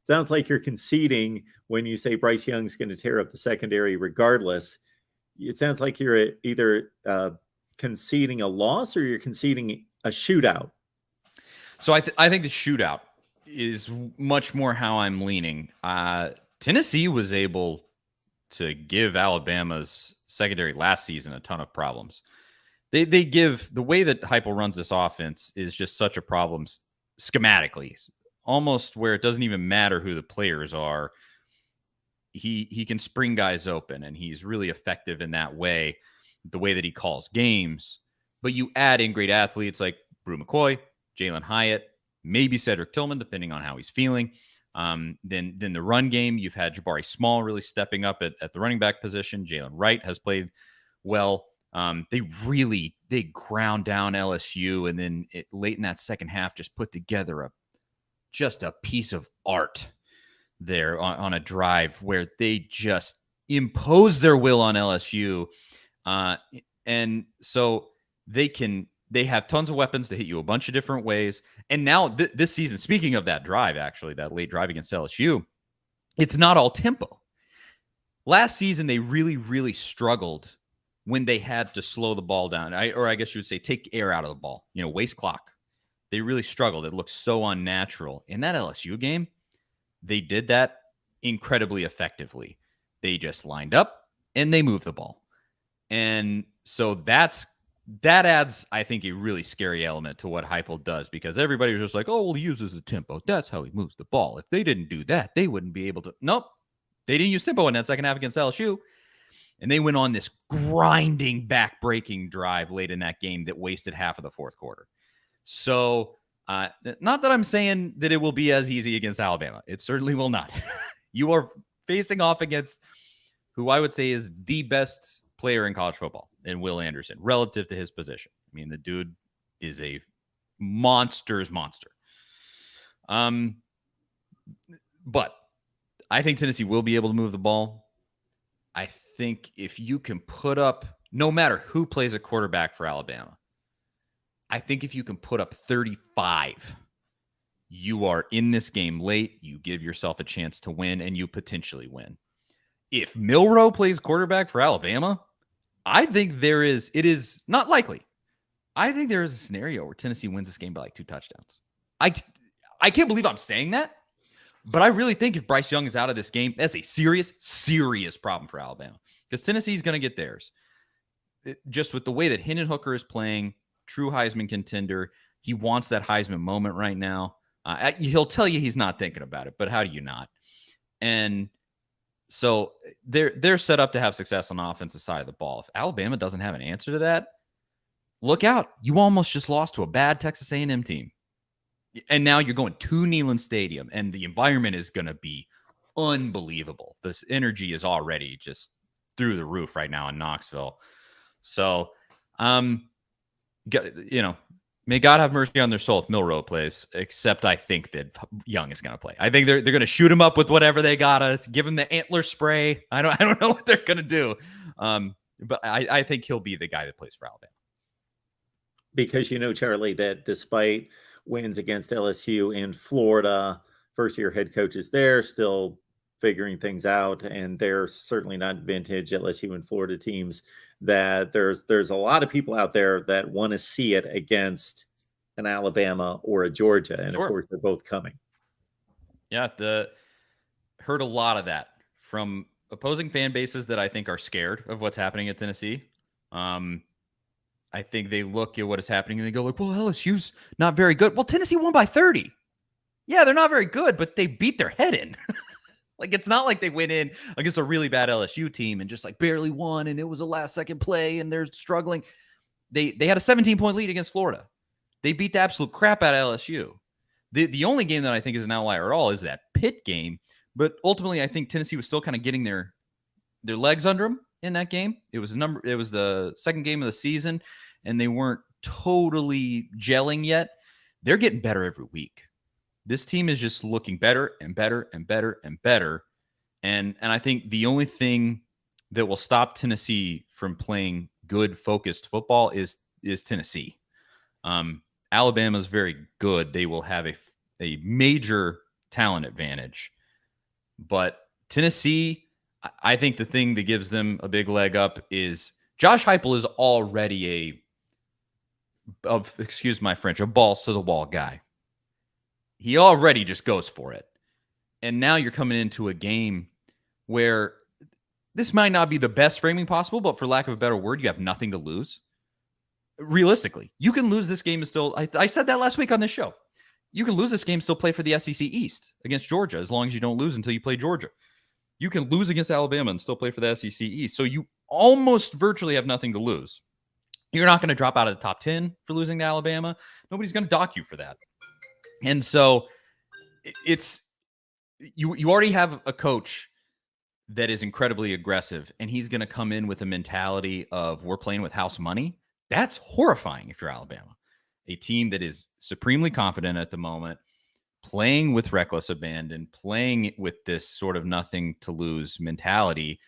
sounds like you're conceding when you say Bryce Young's going to tear up the secondary regardless. It sounds like you're either conceding a loss or you're conceding a shootout. So I think the shootout is much more how I'm leaning. Tennessee was able to give Alabama's secondary last season a ton of problems. They give the way that Heupel runs this offense is just such a problem schematically, almost where it doesn't even matter who the players are. He can spring guys open, and he's really effective in that way, the way that he calls games. But you add in great athletes like Bru McCoy, Jalen Hyatt, maybe Cedric Tillman, depending on how he's feeling. Then the run game, you've had Jabari Small really stepping up at the running back position. Jalen Wright has played well. They ground down LSU, and then late in that second half just put together just a piece of art there on a drive where they just impose their will on LSU. And so they have tons of weapons to hit you a bunch of different ways. And now this season, speaking of that drive, actually, that late drive against LSU, it's not all tempo. Last season, they really, really struggled when they had to slow the ball down, or I guess you would say take air out of the ball, waste clock. They really struggled. It looked so unnatural. In that LSU game, they did that incredibly effectively. They just lined up and they moved the ball. And so that adds, I think, a really scary element to what Heupel does, because everybody was just like, oh, well, he uses the tempo. That's how he moves the ball. If they didn't do that, they wouldn't be able to. Nope. They didn't use tempo in that second half against LSU. And they went on this grinding, back-breaking drive late in that game that wasted half of the fourth quarter. So, not that I'm saying that it will be as easy against Alabama. It certainly will not. You are facing off against who I would say is the best player in college football, in Will Anderson, relative to his position. I mean, the dude is a monster's monster. But I think Tennessee will be able to move the ball. I think if you can put up, no matter who plays a quarterback for Alabama, I think if you can put up 35, you are in this game late, you give yourself a chance to win, and you potentially win. If Milroe plays quarterback for Alabama, I think it is not likely. I think there is a scenario where Tennessee wins this game by like 2 touchdowns. I can't believe I'm saying that, but I really think if Bryce Young is out of this game, that's a serious, serious problem for Alabama, because Tennessee's going to get theirs. Just with the way that Hendon Hooker is playing, true Heisman contender, he wants that Heisman moment right now. He'll tell you he's not thinking about it, but how do you not? And so they're set up to have success on the offensive side of the ball. If Alabama doesn't have an answer to that, look out. You almost just lost to a bad Texas A&M team. And now you're going to Neyland Stadium, and the environment is going to be unbelievable. This energy is already just through the roof right now in Knoxville. So, may God have mercy on their soul if Milroe plays, except I think that Young is going to play. I think they're going to shoot him up with whatever they got to give him the antler spray. I don't know what they're going to do. But I think he'll be the guy that plays for Alabama. Because Charlie, that despite wins against LSU and Florida, first-year head coaches there still figuring things out, and they're certainly not vintage LSU and Florida teams, that there's a lot of people out there that want to see it against an Alabama or a Georgia, and sure, of course they're both coming. Yeah, heard a lot of that from opposing fan bases that I think are scared of what's happening at Tennessee. I think they look at what is happening and they go like, well, LSU's not very good. Well, Tennessee won by 30. Yeah, they're not very good, but they beat their head in. Like, it's not like they went in against a really bad LSU team and just like barely won and it was a last-second play and they're struggling. They had a 17-point lead against Florida. They beat the absolute crap out of LSU. The only game that I think is an outlier at all is that Pitt game. But ultimately, I think Tennessee was still kind of getting their legs under them in that game. It was the second game of the season, and they weren't totally gelling yet. They're getting better every week. This team is just looking better and better and better and better. And I think the only thing that will stop Tennessee from playing good, focused football is Tennessee. Alabama's very good. They will have a major talent advantage. But Tennessee, I think the thing that gives them a big leg up is Josh Heupel is already excuse my French, a balls to the wall guy. He already just goes for it. And now you're coming into a game where this might not be the best framing possible, but for lack of a better word, you have nothing to lose. Realistically, you can lose this game and still, I said that last week on this show. You can lose this game, still play for the SEC East against Georgia, as long as you don't lose until you play Georgia. You can lose against Alabama and still play for the SEC East. So you almost virtually have nothing to lose. You're not going to drop out of the top 10 for losing to Alabama. Nobody's going to dock you for that. And so it's, you already have a coach that is incredibly aggressive, and he's going to come in with a mentality of we're playing with house money. That's horrifying if you're Alabama, a team that is supremely confident at the moment, playing with reckless abandon, playing with this sort of nothing to lose mentality.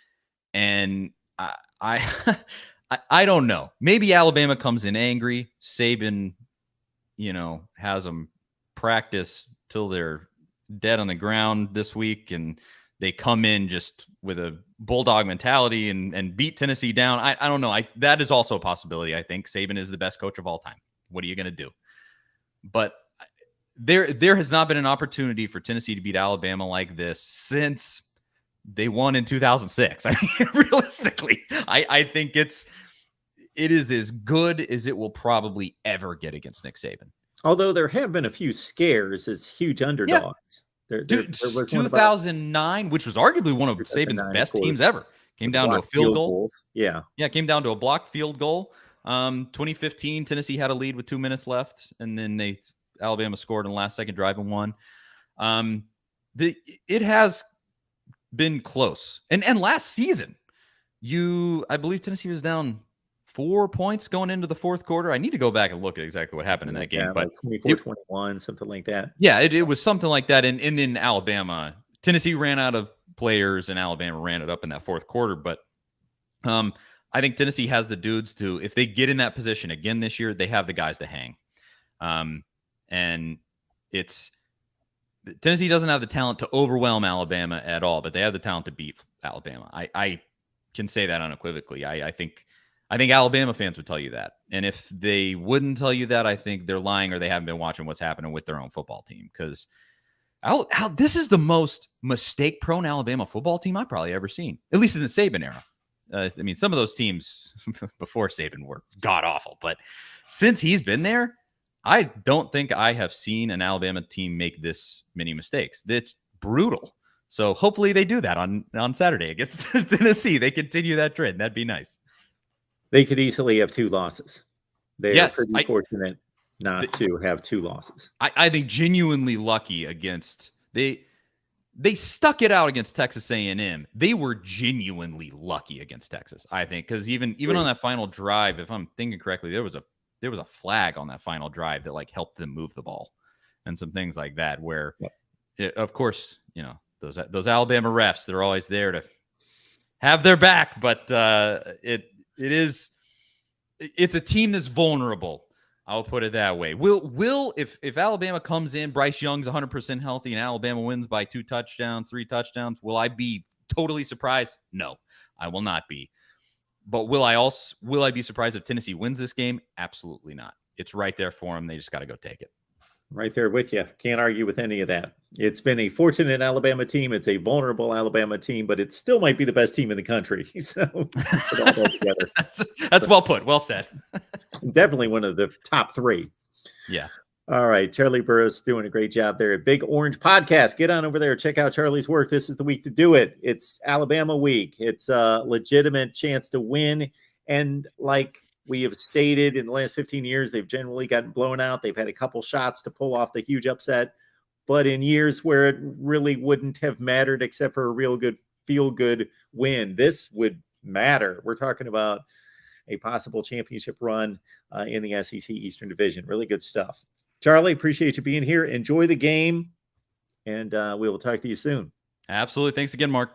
And I don't know. Maybe Alabama comes in angry. Saban, has them practice till they're dead on the ground this week, and they come in just with a bulldog mentality and beat Tennessee down. I don't know. That is also a possibility. I think Saban is the best coach of all time. What are you going to do? But there has not been an opportunity for Tennessee to beat Alabama like this since they won in 2006. I mean, realistically, I think it is as good as it will probably ever get against Nick Saban. Although there have been a few scares as huge underdogs. Yeah. There was 2009, which was arguably one of Saban's best teams ever. Came down to a field goal. Goals. Yeah, came down to a blocked field goal. 2015, Tennessee had a lead with 2 minutes left, and then Alabama scored in the last second drive and won. It has been close. And last season, I believe Tennessee was down 4 points going into the fourth quarter. I need to go back and look at exactly what happened in that game. But like 24-21, something like that. Yeah, it was something like that. And in Alabama, Tennessee ran out of players, and Alabama ran it up in that fourth quarter. But I think Tennessee has the dudes to, if they get in that position again this year, they have the guys to hang. And Tennessee doesn't have the talent to overwhelm Alabama at all, but they have the talent to beat Alabama. I can say that unequivocally. I think Alabama fans would tell you that. And if they wouldn't tell you that, I think they're lying, or they haven't been watching what's happening with their own football team. Because this is the most mistake-prone Alabama football team I've probably ever seen, at least in the Saban era. I mean, some of those teams before Saban were god-awful. But since he's been there, I don't think I have seen an Alabama team make this many mistakes. It's brutal. So hopefully they do that on Saturday against Tennessee. They continue that trend. That'd be nice. They could easily have 2 losses. They are pretty fortunate not to have 2 losses. I think genuinely lucky against they stuck it out against Texas A&M. They were genuinely lucky against Texas, I think, because even on that final drive, if I'm thinking correctly, there was a flag on that final drive that helped them move the ball and some things like that. Where, of course, those Alabama refs, they're always there to have their back, but it's a team that's vulnerable. I'll put it that way. If Alabama comes in, Bryce Young's 100% healthy, and Alabama wins by 2 touchdowns, 3 touchdowns, will I be totally surprised? No, I will not be. But will I be surprised if Tennessee wins this game? Absolutely not. It's right there for them. They just got to go take it. Right there with you. Can't argue with any of that. It's been a fortunate Alabama team. It's a vulnerable Alabama team, but it still might be the best team in the country. So put all that together. That's well put. Well said. Definitely one of the top 3. Yeah. All right. Charlie Burris doing a great job there at Big Orange Podcast. Get on over there. Check out Charlie's work. This is the week to do it. It's Alabama week. It's a legitimate chance to win. And like we have stated, in the last 15 years, they've generally gotten blown out. They've had a couple shots to pull off the huge upset. But in years where it really wouldn't have mattered except for a real good feel-good win, this would matter. We're talking about a possible championship run in the SEC Eastern Division. Really good stuff. Charlie, appreciate you being here. Enjoy the game, and we will talk to you soon. Absolutely. Thanks again, Mark.